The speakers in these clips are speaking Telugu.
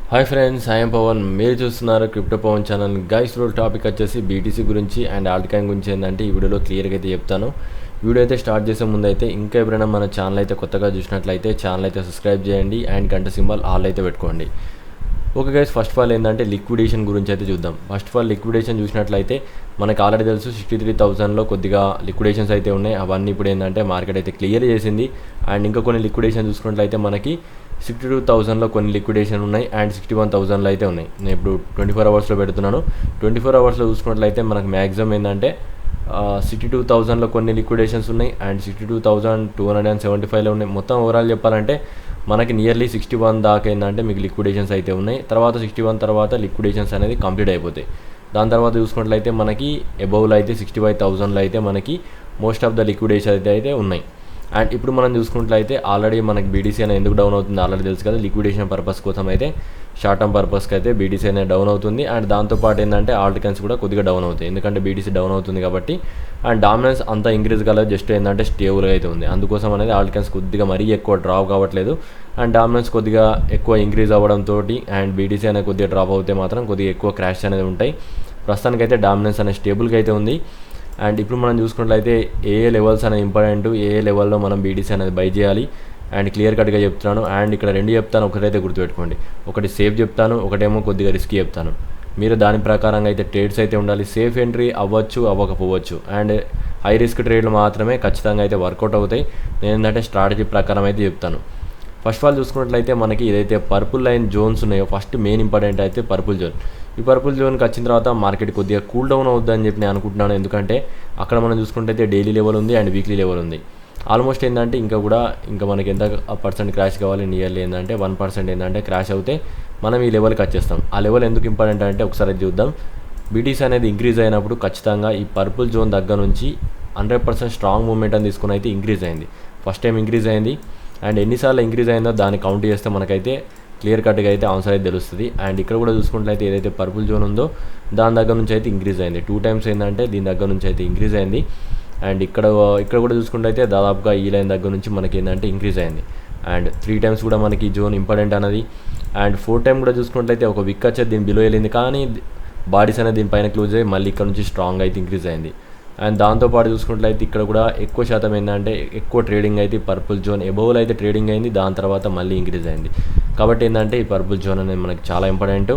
Hi friends, I'm Pawan. మీరు చూస్తున్నారు క్రిప్టో పవన్ ఛానల్. గైస్ రోజు టాపిక్ వచ్చేసి బీటీసీ గురించి అండ్ ఆల్ట్కాయిన్ గురించి ఏంటంటే ఈ వీడియోలో క్లియర్గా అయితే చెప్తాను. వీడియో అయితే స్టార్ట్ చేసే ముందు అయితే ఇంకా ఎవరైనా మన ఛానల్ అయితే కొత్తగా చూసినట్లయితే ఛానల్ అయితే సబ్స్క్రైబ్ చేయండి అండ్ గంట సింబల్ ఆల్ అయితే పెట్టుకోండి. Okay guys, first of all ఏంటంటే లిక్విడేషన్ గురించి అయితే చూద్దాం. ఫస్ట్ ఆఫ్ ఆల్ లిక్విడేషన్ చూసినట్లయితే మనకు ఆల్రెడీ తెలుసు 63,000లో కొద్దిగా లిక్విడేషన్స్ అయితే ఉన్నాయి. అవన్నీ ఇప్పుడు ఏంటంటే మార్కెట్ అయితే క్లియర్ చేసింది. అండ్ ఇంకా కొన్ని లిక్విడేషన్ చూసుకున్నట్లయితే మనకి 62,000లో కొన్ని లిక్విడేషన్ ఉన్నాయి అండ్ 61,000లో అయితే ఉన్నాయి. నేను ఇప్పుడు 24 అవర్స్లో పెడుతున్నాను. 24 అవర్స్లో చూసుకున్నట్లయితే మనకు మ్యాక్సిమం ఏంటంటే 62,000లో కొన్ని లిక్విడేషన్స్ ఉన్నాయి అండ్ 62,275లో ఉన్నాయి. మొత్తం ఓవరాల్ చెప్పాలంటే మనకి నియర్లీ 61 దాకా ఏంటంటే మీకు లిక్విడేషన్స్ అయితే ఉన్నాయి. తర్వాత 61 తర్వాత లిక్విడేషన్స్ అనేది కంప్లీట్ అయిపోతాయి. దాని తర్వాత చూసుకున్నట్లయితే మనకి అబౌవ్లో అయితే 65,000లో అయితే మనకి మోస్ట్ ఆఫ్ ద లిక్విడేషన్ అయితే ఉన్నాయి. అండ్ ఇప్పుడు మనం చూసుకున్నట్లయితే ఆల్రెడీ మనకి బీడీసీ అనేది ఎందుకు డౌన్ అవుతుంది ఆల్రెడీ తెలుసు కదా. లిక్విడేషన్ పర్పస్ కోసం అయితే షార్ట్ టర్మ్ పర్పస్కి అయితే బీడీసీ అనేది డౌన్ అవుతుంది. అండ్ దాంతోపాటు ఏంటంటే ఆల్ట్కాయిన్స్ కూడా కొద్దిగా డౌన్ అవుతాయి, ఎందుకంటే బీడీసీ డౌన్ అవుతుంది కాబట్టి. అండ్ డామినెన్స్ అంతా ఇంక్రీజ్ కాలేదు, జస్ట్ ఏంటంటే స్టేబుల్గా అయితే ఉంది. అందుకోసం అనేది ఆల్ట్కాయిన్స్ కొద్దిగా మరీ ఎక్కువ డ్రాప్ కావట్లేదు. అండ్ డామినెన్స్ కొద్దిగా ఎక్కువ ఇంక్రీజ్ అవ్వడంతో అండ్ బీడీసీ అనేది కొద్దిగా డ్రాప్ అవుతే మాత్రం కొద్దిగా ఎక్కువ క్రాష్ అనేది ఉంటాయి. ప్రస్తుతానికైతే డామినెన్స్ అనేది స్టేబుల్గా అయితే ఉంది. అండ్ ఇప్పుడు మనం చూసుకున్నట్లయితే ఏ లెవెల్స్ అనేది ఇంపార్టెంట్, ఏ లెవెల్లో మనం బీడీసీ అనేది బై చేయాలి అండ్ క్లియర్ కట్గా చెప్తున్నాను. అండ్ ఇక్కడ రెండు చెప్తాను, ఒకటైతే గుర్తుపెట్టుకోండి. ఒకటి సేఫ్ చెప్తాను, ఒకటేమో కొద్దిగా రిస్కీ చెప్తాను. మీరు దాని ప్రకారంగా అయితే ట్రేడ్స్ అయితే ఉండాలి. సేఫ్ ఎంట్రీ అవ్వచ్చు, అవ్వకపోవచ్చు. అండ్ హై రిస్క్ ట్రేడ్లు మాత్రమే ఖచ్చితంగా అయితే వర్కౌట్ అవుతాయి. నేను ఏంటంటే స్ట్రాటజీ ప్రకారం అయితే చెప్తాను. ఫస్ట్ ఆఫ్ ఆల్ చూసుకున్నట్లయితే మనకి ఏదైతే పర్పుల్ లైన్ జోన్స్ ఉన్నాయో ఫస్ట్ మెయిన్ ఇంపార్టెంట్ అయితే పర్పుల్ జోన్. ఈ పర్పుల్ జోన్కి వచ్చిన తర్వాత మార్కెట్ కొద్దిగా కూల్ డౌన్ అవుతుందని చెప్పి నేను అనుకుంటున్నాను. ఎందుకంటే అక్కడ మనం చూసుకుంటే డైలీ లెవెల్ ఉంది అండ్ వీక్లీ లెవెల్ ఉంది. ఆల్మోస్ట్ ఏంటంటే ఇంకా మనకి ఎంత పర్సెంట్ క్రాష్ కావాలి, నియర్లీ ఏంటంటే 1% ఏంటంటే క్రాష్ అవుతే మనం ఈ లెవెల్కి వచ్చేస్తాం. ఆ లెవెల్ ఎందుకు ఇంపార్టెంట్ అంటే ఒకసారి చూద్దాం. బీటీసీ అనేది ఇంక్రీజ్ అయినప్పుడు ఖచ్చితంగా ఈ పర్పుల్ జోన్ దగ్గర నుంచి 100% స్ట్రాంగ్ మూవ్మెంట్ అని తీసుకుని అయితే ఇంక్రీజ్ అయింది. ఫస్ట్ టైం ఇంక్రీజ్ అయింది. అండ్ ఎన్నిసార్లు ఇంక్రీజ్ అయిందో దాన్ని కౌంట్ చేస్తే మనకైతే క్లియర్ కట్గా అయితే ఆన్సర్ అయితే తెలుస్తుంది. అండ్ ఇక్కడ కూడా చూసుకున్నట్లయితే ఏదైతే పర్పుల్ జోన్ ఉందో దాని దగ్గర నుంచి అయితే ఇంక్రీజ్ అయింది. 2 టైమ్స్ ఏంటంటే దీని దగ్గర నుంచి అయితే ఇంక్రీజ్ అయింది. అండ్ ఇక్కడ కూడా చూసుకుంటే దాదాపుగా ఈ లైన్ దగ్గర నుంచి మనకి ఏంటంటే ఇంక్రీజ్ అయింది. అండ్ 3 టైమ్స్ కూడా మనకి జోన్ ఇంపార్టెంట్ అనేది. అండ్ 4 టైం కూడా చూసుకున్నట్లయితే ఒక విక్ వచ్చేది దీని బిలో వెళ్ళింది, కానీ బాడీస్ అనేది దీనిపైన క్లోజ్ అయ్యి మళ్ళీ ఇక్కడ నుంచి స్ట్రాంగ్ అయితే ఇంక్రీజ్ అయింది. అండ్ దాంతోపాటు చూసుకున్నట్లయితే ఇక్కడ కూడా ఎక్కువ శాతం ఏంటంటే ఎక్కువ ట్రేడింగ్ అయితే పర్పుల్ జోన్ ఎబోవ్లో అయితే ట్రేడింగ్ అయింది. దాని తర్వాత మళ్ళీ ఇంక్రీజ్ అయింది. కాబట్టి ఏంటంటే ఈ పర్పుల్ జోన్ అనేది మనకి చాలా ఇంపార్టెంట్.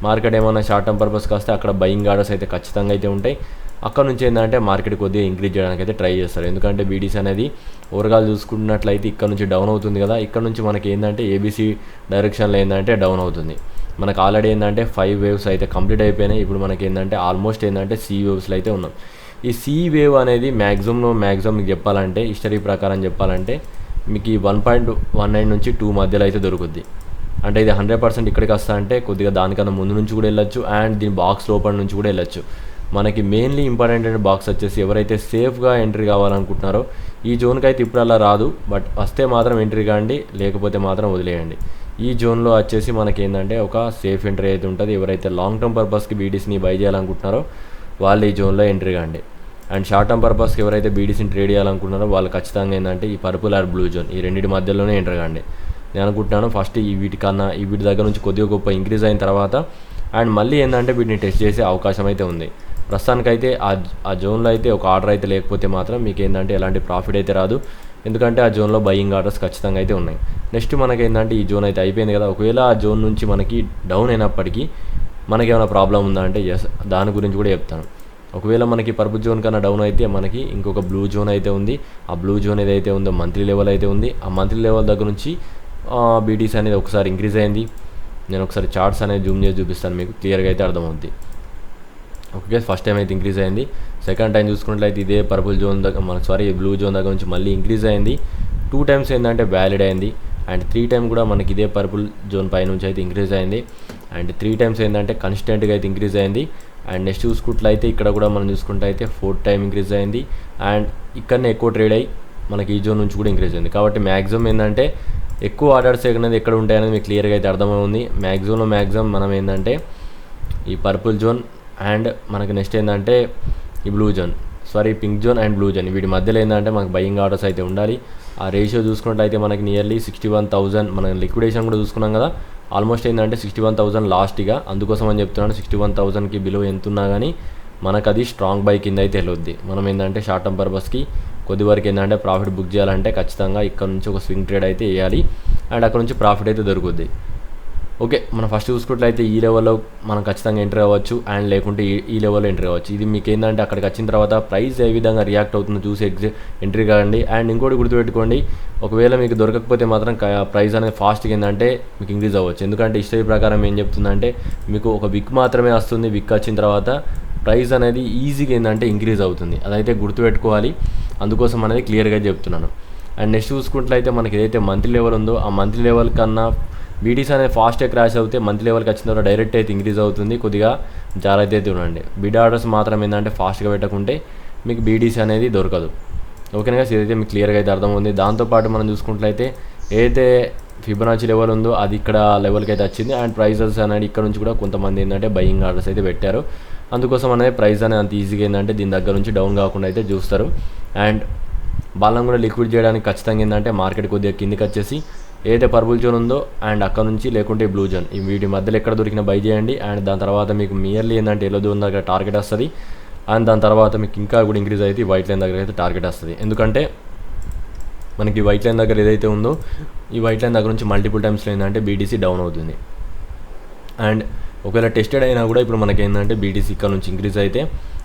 మార్కెట్ ఏమైనా షార్ట్ టర్మ్ పర్పస్కి వస్తే అక్కడ బయింగ్ ఆర్డర్స్ అయితే ఖచ్చితంగా అయితే ఉంటాయి. అక్కడ నుంచి ఏంటంటే మార్కెట్ కొద్దిగా ఇంక్రీజ్ చేయడానికి అయితే ట్రై చేస్తారు. ఎందుకంటే బీడీసీ అనేది ఓవరాల్ చూసుకున్నట్లయితే ఇక్కడ నుంచి డౌన్ అవుతుంది కదా. ఇక్కడ నుంచి మనకి ఏంటంటే ఏబీసీ డైరెక్షన్లో ఏంటంటే డౌన్ అవుతుంది. మనకు ఆల్రెడీ ఏంటంటే 5 వేవ్స్ అయితే కంప్లీట్ అయిపోయినాయి. ఇప్పుడు మనకి ఏంటంటే ఆల్మోస్ట్ ఏంటంటే సి వేవ్స్లో అయితే ఉన్నాం. ఈ సి వేవ్ అనేది మ్యాక్సిమం మీకు చెప్పాలంటే హిస్టరీ ప్రకారం చెప్పాలంటే మీకు ఈ 1.19 నుంచి 2 మధ్యలో అయితే దొరుకుద్ది. అంటే ఇది 100% ఇక్కడికి వస్తా అంటే కొద్దిగా దానికన్నా ముందు నుంచి కూడా వెళ్ళొచ్చు అండ్ దీని బాక్స్ లోపల నుంచి కూడా వెళ్ళొచ్చు. మనకి మెయిన్లీ ఇంపార్టెంట్ అయిన బాక్స్ వచ్చేసి ఎవరైతే సేఫ్గా ఎంట్రీ కావాలనుకుంటున్నారో ఈ జోన్కి అయితే ఇప్పుడు అలా రాదు, బట్ వస్తే మాత్రం ఎంట్రీ కాండి, లేకపోతే మాత్రం వదిలేయండి. ఈ జోన్లో వచ్చేసి మనకి ఏంటంటే ఒక సేఫ్ ఎంట్రీ అయితే ఉంటుంది. ఎవరైతే లాంగ్ టర్మ్ పర్పస్కి బీడీసీని బై చేయాలనుకుంటున్నారో వాళ్ళు ఈ జోన్లో ఎంట్రీ కాండి. అండ్ షార్ట్ టర్మ్ పర్పస్కి ఎవరైతే బీడీసీని ట్రేడ్ చేయాలనుకుంటున్నారో వాళ్ళు ఖచ్చితంగా ఏంటంటే ఈ పర్పుల్ ఆర్ బ్లూ జోన్ ఈ రెండింటి మధ్యలోనే ఎంటర్ కాండి. నేను అనుకుంటున్నాను ఫస్ట్ వీటి దగ్గర నుంచి కొద్దిగా గొప్ప ఇంక్రీజ్ అయిన తర్వాత అండ్ మళ్ళీ ఏంటంటే వీటిని టెస్ట్ చేసే అవకాశం అయితే ఉంది. ప్రస్తుతానికైతే ఆ జోన్లో అయితే ఒక ఆర్డర్ అయితే లేకపోతే మాత్రం మీకు ఏంటంటే ఎలాంటి ప్రాఫిట్ అయితే రాదు. ఎందుకంటే ఆ జోన్లో బయింగ్ ఆర్డర్స్ ఖచ్చితంగా అయితే ఉన్నాయి. నెక్స్ట్ మనకి ఏంటంటే ఈ జోన్ అయితే అయిపోయింది కదా. ఒకవేళ ఆ జోన్ నుంచి మనకి డౌన్ అయినప్పటికీ మనకి ఏమైనా ప్రాబ్లం ఉందా అంటే ఎస్, దాని గురించి కూడా చెప్తాను. ఒకవేళ మనకి పర్పుల్ జోన్ కన్నా డౌన్ అయితే మనకి ఇంకొక బ్లూ జోన్ అయితే ఉంది. ఆ బ్లూ జోన్ ఏదైతే ఉందో మంత్లీ లెవెల్ అయితే ఉంది. ఆ మంత్లీ లెవెల్ దగ్గర నుంచి బీటీసీ అనేది ఒకసారి ఇంక్రీజ్ అయింది. నేను ఒకసారి చార్ట్స్ అనేది జూమ్ చేసి చూపిస్తాను, మీకు క్లియర్గా అయితే అర్థమవుద్ది. ఓకే, ఫస్ట్ టైం అయితే ఇంక్రీజ్ అయింది. సెకండ్ టైం చూసుకున్నట్లయితే ఇదే పర్పుల్ జోన్ దగ్గర బ్లూ జోన్ దగ్గర నుంచి మళ్ళీ ఇంక్రీజ్ అయింది. 2 టైమ్స్ ఏంటంటే వ్యాలిడ్ అయింది. అండ్ 3 టైం కూడా మనకి ఇదే పర్పుల్ జోన్ పై నుంచి అయితే ఇంక్రీజ్ అయింది. అండ్ 3 టైమ్స్ ఏంటంటే కన్స్టెంట్గా అయితే ఇంక్రీజ్ అయింది. అండ్ నెక్స్ట్ చూసుకున్నట్లయితే ఇక్కడ కూడా మనం చూసుకుంటే అయితే 4th టైం ఇంక్రీజ్ అయింది. అండ్ ఇక్కడనే ఎక్కువ ట్రేడ్ అయ్యి మనకి ఈ జోన్ నుంచి కూడా ఇంక్రీజ్ అయింది. కాబట్టి మ్యాక్సిమం ఏంటంటే ఎక్కువ ఆర్డర్స్ అనేది ఎక్కడ ఉంటాయనేది మీకు క్లియర్గా అయితే అర్థమవుతుంది. మ్యాక్సిమం మనం ఏంటంటే ఈ పర్పుల్ జోన్ అండ్ మనకి నెక్స్ట్ ఏంటంటే ఈ pink zone and blue zone వీటి మధ్యలో ఏంటంటే మనకు బయింగ్ ఆర్డర్స్ అయితే ఉండాలి. ఆ రేషియో చూసుకున్నట్లయితే మనకి నియర్లీ 61,000 మనం లిక్విడేషన్ కూడా చూసుకున్నాం కదా. ఆల్మోస్ట్ ఏంటంటే 61,000 లాస్ట్గా, అందుకోసం అని చెప్తున్నాను. 61,000కి బిలో ఎంత ఉన్నా కానీ మనకు అది స్ట్రాంగ్ బై కింద అయితే వెళ్ళొద్ది. మనం ఏంటంటే షార్ట్ టర్మ్ పర్పస్కి కొద్ది వరకు ఏంటంటే ప్రాఫిట్ బుక్ చేయాలంటే ఖచ్చితంగా ఇక్కడ నుంచి ఒక స్వింగ్ ట్రేడ్ అయితే వేయాలి అండ్ అక్కడ నుంచి ప్రాఫిట్ అయితే దొరుకుద్ది. ఓకే, మనం ఫస్ట్ చూసుకున్నట్లయితే ఈ లెవెల్లో మనం ఖచ్చితంగా ఎంట్రీ అవ్వచ్చు అండ్ లేకుంటే ఈ లెవెల్లో ఎంట్రీ అవ్వచ్చు. ఇది మీకు ఏంటంటే అక్కడికి వచ్చిన తర్వాత ప్రైస్ ఏ విధంగా రియాక్ట్ అవుతుందో చూసి ఎంట్రీ కావండి. అండ్ ఇంకోటి గుర్తుపెట్టుకోండి, ఒకవేళ మీకు దొరకకపోతే మాత్రం ప్రైస్ అనేది ఫాస్ట్గా ఏంటంటే మీకు ఇంక్రీజ్ అవ్వచ్చు. ఎందుకంటే హిస్టరీ ప్రకారం ఏం చెప్తుందంటే మీకు ఒక విక్ మాత్రమే వస్తుంది, విక్ వచ్చిన తర్వాత ప్రైస్ అనేది ఈజీగా ఏంటంటే ఇంక్రీజ్ అవుతుంది. అదైతే గుర్తుపెట్టుకోవాలి, అందుకోసం అనేది క్లియర్గా చెప్తున్నాను. అండ్ నెక్స్ట్ చూసుకున్నట్లయితే మనకి ఏదైతే మంత్లీ లెవెల్ ఉందో ఆ మంత్లీ లెవెల్ కన్నా బీటీసీ అనేది ఫాస్ట్గా క్రాష్ అవుతే మంత్లీ లెవెల్కి వచ్చిన తర్వాత డైరెక్ట్ అయితే ఇంక్రీజ్ అవుతుంది. కొద్దిగా జాగ్రత్త అయితే ఉండండి. బిడ్ ఆర్డర్స్ మాత్రం ఏంటంటే ఫాస్ట్గా పెట్టకుంటే మీకు బీటీసీ అనేది దొరకదు. ఓకేనా గైస్, ఇదైతే మీకు క్లియర్గా అయితే అర్థమవుతుంది. దాంతోపాటు మనం చూసుకున్నట్లయితే ఏదైతే ఫిబొనాచి లెవెల్ ఉందో అది ఇక్కడ లెవెల్కి అయితే వచ్చింది అండ్ ప్రైజెస్ అనేది ఇక్కడ నుంచి కూడా కొంతమంది ఏంటంటే బయింగ్ ఆర్డర్స్ అయితే పెట్టారు. అందుకోసం అనేది ప్రైస్ అనేది అంత ఈజీగా ఏంటంటే దీని దగ్గర నుంచి డౌన్ కాకుండా అయితే చూస్తారు. అండ్ బాలం కూడా లిక్విడ్ చేయడానికి ఖచ్చితంగా ఏంటంటే మార్కెట్ కొద్దిగా కిందికి వచ్చేసి ఏదైతే పర్పుల్ జోన్ ఉందో అండ్ అక్కడ నుంచి లేకుంటే బ్లూ జోన్ ఈ వీటి మధ్యలో ఎక్కడ దొరికిన బై చేయండి. అండ్ దాని తర్వాత మీకు మియర్లీ ఏంటంటే ఎల్లో జోన్ దగ్గర టార్గెట్ వస్తుంది అండ్ దాని తర్వాత మీకు ఇంకా కూడా ఇంక్రీజ్ అయితే వైట్ లైన్ దగ్గర అయితే టార్గెట్ వస్తుంది. ఎందుకంటే మనకి వైట్ లైన్ దగ్గర ఏదైతే ఉందో ఈ వైట్ లైన్ దగ్గర నుంచి మల్టిపుల్ టైమ్స్లో ఏంటంటే బీటీసీ డౌన్ అవుతుంది. అండ్ ఒకవేళ టెస్టెడ్ అయినా కూడా ఇప్పుడు మనకి ఏంటంటే బీటీసీ ఇక్కడ నుంచి ఇంక్రీజ్ అయితే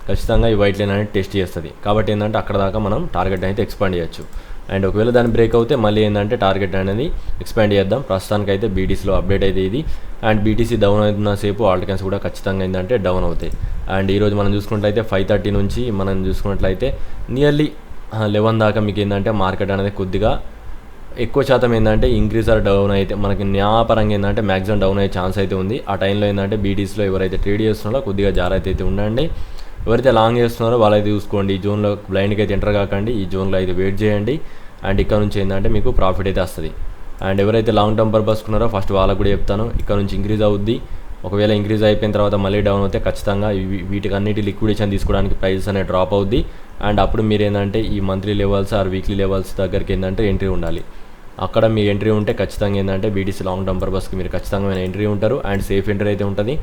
ఖచ్చితంగా ఈ వైట్ లైన్ అనేది టెస్ట్ చేస్తుంది. కాబట్టి ఏంటంటే అక్కడ దాకా మనం టార్గెట్ అయితే ఎక్స్పాండ్ చేయొచ్చు. అండ్ ఒకవేళ దాన్ని బ్రేక్ అవుతే మళ్ళీ ఏంటంటే టార్గెట్ అనేది ఎక్స్పాండ్ చేద్దాం. ప్రస్తుతానికి అయితే బీటీసీలో అప్డేట్ అయితే ఇది. అండ్ బీటీసీ డౌన్ అవుతున్న సేపు ఆల్టర్నేట్స్ కూడా ఖచ్చితంగా ఏంటంటే డౌన్ అవుతాయి. అండ్ ఈరోజు మనం చూసుకున్నట్లయితే 5:30 నుంచి మనం చూసుకున్నట్లయితే నియర్లీ 11 దాకా మీకు ఏంటంటే మార్కెట్ అనేది కొద్దిగా ఎక్కువ శాతం ఏంటంటే ఇంక్రీజ్ ఆర్ డౌన్ అయితే మనకి న్యాయపరంగా ఏంటంటే మ్యాక్సిమం డౌన్ అయ్యే ఛాన్స్ అయితే ఉంది. ఆ టైంలో ఏంటంటే బీటీసీలో ఎవరైతే ట్రేడ్ చేస్తున్నారో కొద్దిగా జాగ్రత్త అయితే ఉండండి. ఎవరైతే లాంగ్ చేస్తున్నారో వాళ్ళైతే చూసుకోండి, ఈ జోన్లో బ్లైండ్కి అయితే ఎంటర్ కాకండి, ఈ జోన్లో అయితే వెయిట్ చేయండి. అండ్ ఇక్కడ నుంచి ఏంటంటే మీకు ప్రాఫిట్ అయితే వస్తుంది. అండ్ ఎవరైతే లాంగ్ టర్మ్ పర్పస్ ఉన్నారో ఫస్ట్ వాళ్ళకు కూడా చెప్తాను, ఇక్కడ నుంచి ఇంక్రీజ్ అవుద్ది. ఒకవేళ ఇంక్రీజ్ అయిపోయిన తర్వాత మళ్ళీ డౌన్ అవుతే ఖచ్చితంగా వీటికి అన్నిటి లిక్విడేషన్ తీసుకోవడానికి ప్రైజెస్ అనేది డ్రాప్ అవుద్ది. అండ్ అప్పుడు మీరు ఏంటంటే ఈ monthly levels or weekly levels దగ్గరికి ఏంటంటే ఎంట్రీ ఉండాలి. అక్కడ మీ ఎంట్రీ ఉంటే ఖచ్చితంగా ఏంటంటే బీటీసీ లాంగ్ టర్మ్ పర్పస్కి మీరు ఖచ్చితంగా ఎంట్రీ ఉంటారు అండ్ సేఫ్ ఎంట్రీ అయితే ఉంటుంది.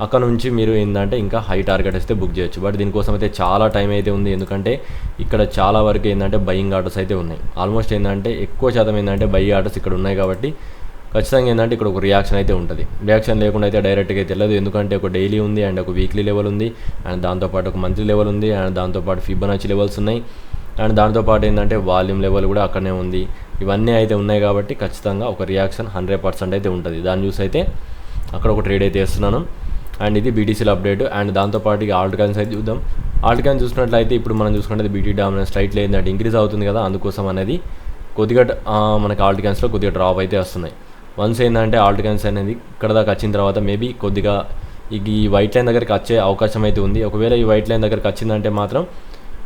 అక్కడ నుంచి మీరు ఏంటంటే ఇంకా హై టార్గెట్ అయితే బుక్ చేయొచ్చు. బట్ దీనికోసం అయితే చాలా టైం అయితే ఉంది, ఎందుకంటే ఇక్కడ చాలా వరకు ఏంటంటే బయింగ్ ఆర్డర్స్ అయితే ఉన్నాయి. ఆల్మోస్ట్ ఏంటంటే ఎక్కువ శాతం ఏంటంటే బై ఆర్డర్స్ ఇక్కడ ఉన్నాయి. కాబట్టి ఖచ్చితంగా ఏంటంటే ఇక్కడ ఒక రియాక్షన్ అయితే ఉంటుంది. రియాక్షన్ లేకుండా అయితే డైరెక్ట్గా అయితే వెళ్ళదు, ఎందుకంటే ఒక డైలీ ఉంది అండ్ ఒక వీక్లీ లెవెల్ ఉంది అండ్ దాంతోపాటు ఒక మంత్లీ లెవెల్ ఉంది అండ్ దాంతోపాటు ఫిబొనాచి లెవెల్స్ ఉన్నాయి అండ్ దాంతోపాటు ఏంటంటే వాల్యూమ్ లెవెల్ కూడా అక్కడనే ఉంది. ఇవన్నీ అయితే ఉన్నాయి కాబట్టి ఖచ్చితంగా ఒక రియాక్షన్ 100% అయితే ఉంటుంది. దాన్ని చూసి అయితే అక్కడ ఒక ట్రేడ్ అయితే వేస్తున్నాను. అండ్ ఇది బీటీసీలో అప్డేట్. అండ్ దాంతోపాటు ఇక ఆల్ట్ కాయిన్స్ అయితే చూద్దాం. ఆల్ట్ కాయిన్స్ చూసినట్లయితే ఇప్పుడు మనం చూసుకుంటే బీటీ డామినెన్స్ స్ట్రైట్లో ఏంటంటే ఇంక్రీజ్ అవుతుంది కదా, అందుకోసం అనేది కొద్దిగా మనకి ఆల్ట్ కాయిన్స్లో కొద్దిగా డ్రాప్ అయితే వస్తున్నాయి. వన్స్ ఏంటంటే ఆల్ట్ కాయిన్స్ అనేది ఇక్కడ దాకా వచ్చిన తర్వాత మేబీ కొద్దిగా ఈ వైట్ లైన్ దగ్గరికి వచ్చే అవకాశం అయితే ఉంది. ఒకవేళ ఈ వైట్ లైన్ దగ్గరికి వచ్చిందంటే మాత్రం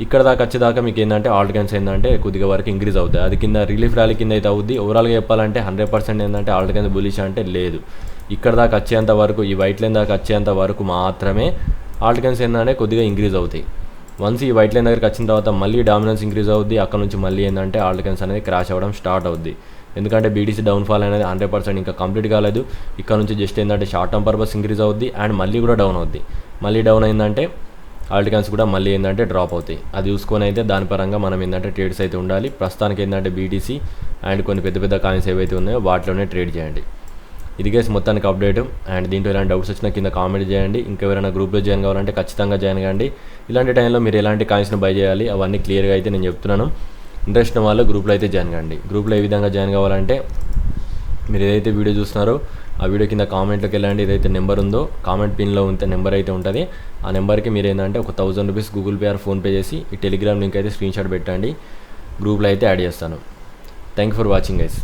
ఇక్కడ దాకా వచ్చేదాకా మీకు ఏంటంటే ఆల్ట్ కాయిన్స్ ఏంటంటే కొద్దిగా వరకు ఇంక్రీజ్ అవుతాయి. అది కింద రిలీఫ్ ర్యాలీ కింద అయితే అవుద్ది. ఓవరాల్గా చెప్పాలంటే 100% ఏంటంటే ఆల్ట్ కాయిన్స్ బులిష్ అంటే లేదు. ఇక్కడ దాకా వచ్చేంత వరకు ఈ వైట్ లైన్ దాకా వచ్చేంత వరకు మాత్రమే ఆల్ట్ కాయిన్స్ ఏంటంటే కొద్దిగా ఇంక్రీజ్ అవుతాయి. వన్స్ ఈ వైట్ లైన్ దగ్గరికి వచ్చిన తర్వాత మళ్ళీ డామినెన్స్ ఇంక్రీజ్ అవుద్ది. అక్కడ నుంచి మళ్ళీ ఏంటంటే ఆల్ట్ కాయిన్స్ అనేది క్రాష్ అవ్వడం స్టార్ట్ అవుద్ది. ఎందుకంటే బీటీసీ డౌన్ఫాల్ అనేది 100% ఇంకా కంప్లీట్ కాలేదు. ఇక్కడ నుంచి జస్ట్ ఏంటంటే షార్ట్ టర్మ్ పర్పస్ ఇంక్రీజ్ అవుద్ది అండ్ మళ్ళీ కూడా డౌన్ అవుద్ది. మళ్ళీ డౌన్ అయిందంటే ఆల్ట్ కాయిన్స్ కూడా మళ్ళీ ఏంటంటే డ్రాప్ అవుతాయి. అది చూసుకొని అయితే దాని పరంగా మనం ఏంటంటే ట్రేడ్స్ అయితే ఉండాలి. ప్రస్తుతానికి ఏంటంటే బీటీసీ అండ్ కొన్ని పెద్ద పెద్ద కాయిన్స్ ఏవైతే ఉన్నాయో వాటిలోనే ట్రేడ్ చేయండి. ఇది గైస్ మొత్తానికి అప్డేట్. అండ్ దీంట్లో ఎలాంటి డౌట్స్ వచ్చినా కింద కామెంట్ చేయండి. ఇంకెవరైనా గ్రూప్లో జాయిన్ కావాలంటే ఖచ్చితంగా జాయిన్ కాండి. ఇలాంటి టైంలో మీరు ఎలాంటి కాయిన్స్ని బై చేయాలి అవన్నీ క్లియర్గా అయితే నేను చెప్తున్నాను. ఇంట్రెస్ట్ ఉన్న వాళ్ళు గ్రూప్లో అయితే జాయిన్ కాండి. గ్రూప్లో ఏ విధంగా జాయిన్ కావాలంటే మీరు ఏదైతే వీడియో చూస్తున్నారో ఆ వీడియో కింద కామెంట్లోకి వెళ్ళండి. ఏదైతే నెంబర్ ఉందో కామెంట్ పిన్లో ఉంటే నెంబర్ అయితే ఉంటుంది. ఆ నెంబర్కి మీరు ఏంటంటే ఒక 1000 rupees Google pay are PhonePe చేసి ఈ టెలిగ్రామ్ లింక్ అయితే స్క్రీన్షాట్ పెట్టండి. గ్రూప్లో అయితే యాడ్ చేస్తాను. Thank you for watching guys.